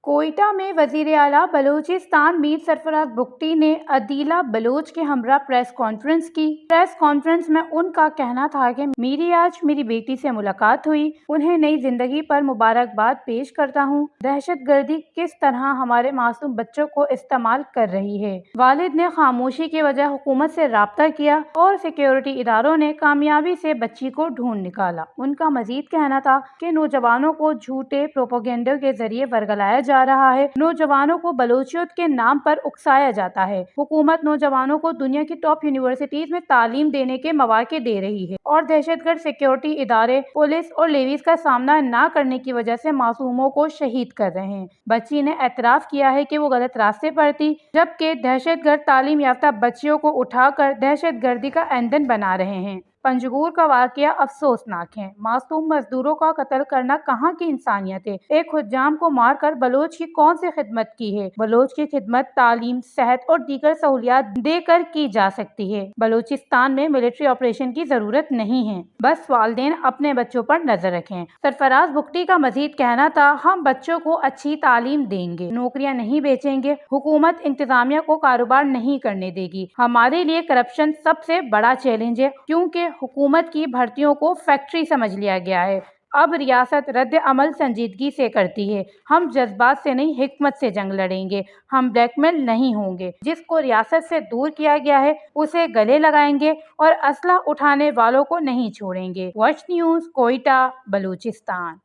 कोयटा में वजीर आला बलूचिस्तान मीर सरफराज बुगटी ने अदीला बलोच के हमरा प्रेस कॉन्फ्रेंस की। प्रेस कॉन्फ्रेंस में उनका कहना था कि मेरी आज मेरी बेटी से मुलाकात हुई, उन्हें नई जिंदगी पर मुबारकबाद पेश करता हूँ। दहशतगर्दी किस तरह हमारे मासूम बच्चों को इस्तेमाल कर रही है। वालिद ने खामोशी की वजह हुकूमत से राब्ता किया और सिक्योरिटी इदारों ने कामयाबी से बच्ची को ढूंढ निकाला। उनका मजीद कहना था कि नौजवानों को झूठे प्रोपेगेंडा के जरिए वर्गलाया जा रहा है, नौजवानों को बलोचियत के नाम पर उकसाया जाता है। हुकूमत नौजवानों को दुनिया की टॉप यूनिवर्सिटीज में तालीम देने के मौके दे रही है और दहशतगर्द सिक्योरिटी इदारे पुलिस और लेवीज का सामना न करने की वजह से मासूमों को शहीद कर रहे हैं। बच्ची ने एतराफ किया है कि वो गलत रास्ते पर थी, जबकि दहशतगर्द तालीम याफ्ता बच्चियों को उठाकर दहशतगर्दी का ईंधन बना रहे हैं। पंजगूर का वाकया अफसोसनाक है। मासूम मजदूरों का कत्ल करना कहाँ की इंसानियत है। एक हुज्जाम को मारकर बलोच की कौन सी खिदमत की है। बलोच की खिदमत तालीम, सेहत और दीगर सहूलियात देकर की जा सकती है। बलोचिस्तान में मिलिट्री ऑपरेशन की जरूरत नहीं है, बस वालिदैन अपने बच्चों पर नजर रखें। सरफराज बुगटी का मजीद कहना था, हम बच्चों को अच्छी तालीम देंगे, नौकरियां नहीं बेचेंगे, हुकूमत इंतजामिया को कारोबार नहीं करने देगी। हमारे लिए करप्शन सबसे बड़ा चैलेंज है, क्योंकि हुकूमत की भर्तियों को फैक्ट्री समझ लिया गया है। अब रियासत रद्द अमल संजीदगी से करती है। हम जज्बात से नहीं, हिकमत से जंग लड़ेंगे। हम ब्लैकमेल नहीं होंगे। जिसको रियासत से दूर किया गया है उसे गले लगाएंगे और असला उठाने वालों को नहीं छोड़ेंगे। Watch news, Quetta, Balochistan.